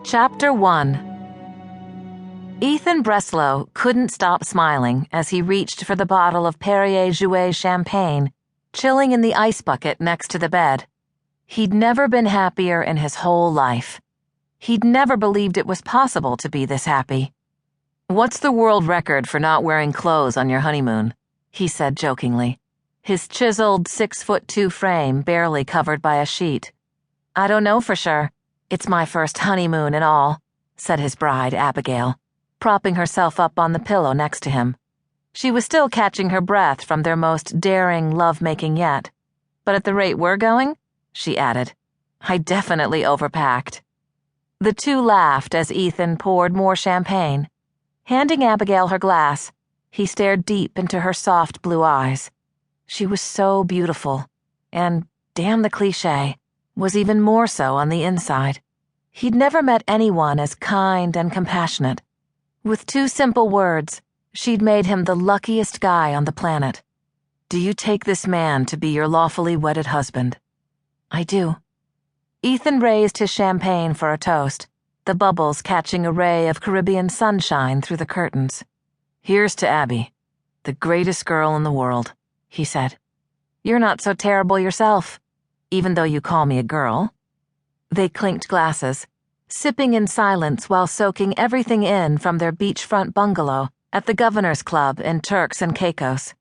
Chapter 1. Ethan Breslow couldn't stop smiling as he reached for the bottle of Perrier-Jouet champagne, chilling in the ice bucket next to the bed. He'd never been happier in his whole life. He'd never believed it was possible to be this happy. "What's the world record for not wearing clothes on your honeymoon?" he said jokingly, his chiseled 6'2" frame barely covered by a sheet. "I don't know for sure. It's my first honeymoon and all," said his bride, Abigail, propping herself up on the pillow next to him. She was still catching her breath from their most daring love-making yet. "But at the rate we're going," she added, "I definitely overpacked." The two laughed as Ethan poured more champagne. Handing Abigail her glass, he stared deep into her soft blue eyes. She was so beautiful, and, damn the cliché, was even more so on the inside. He'd never met anyone as kind and compassionate. With two simple words, she'd made him the luckiest guy on the planet. "Do you take this man to be your lawfully wedded husband?" "I do." Ethan raised his champagne for a toast, the bubbles catching a ray of Caribbean sunshine through the curtains. "Here's to Abby, the greatest girl in the world," he said. "You're not so terrible yourself, even though you call me a girl." They clinked glasses, sipping in silence while soaking everything in from their beachfront bungalow at the Governor's Club in Turks and Caicos.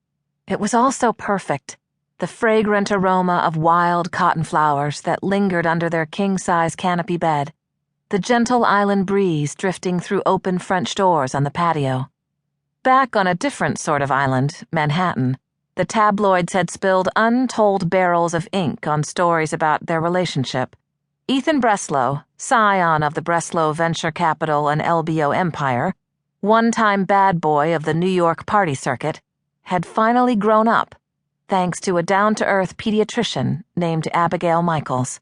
It was all so perfect, the fragrant aroma of wild cotton flowers that lingered under their king-size canopy bed, the gentle island breeze drifting through open French doors on the patio. Back on a different sort of island, Manhattan, the tabloids had spilled untold barrels of ink on stories about their relationship. Ethan Breslow, scion of the Breslow venture capital and LBO empire, one-time bad boy of the New York party circuit, had finally grown up, thanks to a down-to-earth pediatrician named Abigail Michaels.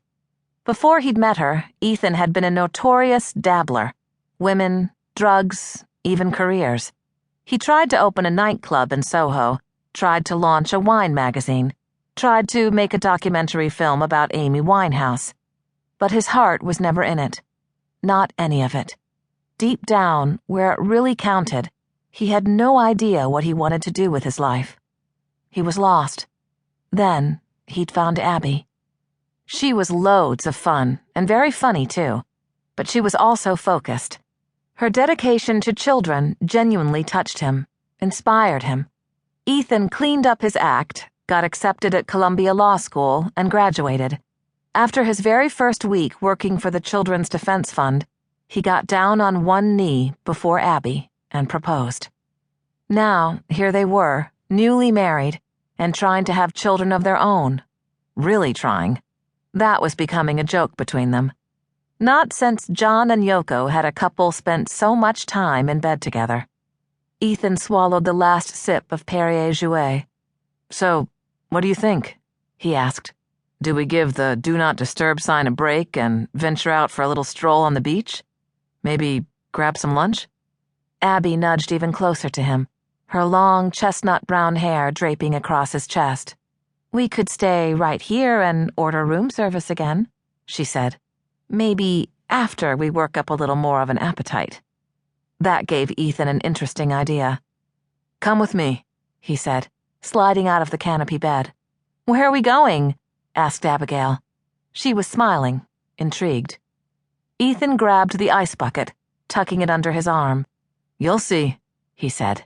Before he'd met her, Ethan had been a notorious dabbler. Women, drugs, even careers. He tried to open a nightclub in Soho, tried to launch a wine magazine, tried to make a documentary film about Amy Winehouse. But his heart was never in it. Not any of it. Deep down, where it really counted, he had no idea what he wanted to do with his life. He was lost. Then, he'd found Abby. She was loads of fun, and very funny too, but she was also focused. Her dedication to children genuinely touched him, inspired him. Ethan cleaned up his act, got accepted at Columbia Law School, and graduated. After his very first week working for the Children's Defense Fund, he got down on one knee before Abby and proposed. Now, here they were, newly married, and trying to have children of their own. Really trying. That was becoming a joke between them. Not since John and Yoko had a couple spent so much time in bed together. Ethan swallowed the last sip of Perrier-Jouet. "So, what do you think?" he asked. "Do we give the do not disturb sign a break and venture out for a little stroll on the beach? Maybe grab some lunch?" Abby nudged even closer to him, her long chestnut brown hair draping across his chest. "We could stay right here and order room service again," she said. "Maybe after we work up a little more of an appetite." That gave Ethan an interesting idea. "Come with me," he said, sliding out of the canopy bed. "Where are we going?" asked Abigail. She was smiling, intrigued. Ethan grabbed the ice bucket, tucking it under his arm. "You'll see," he said.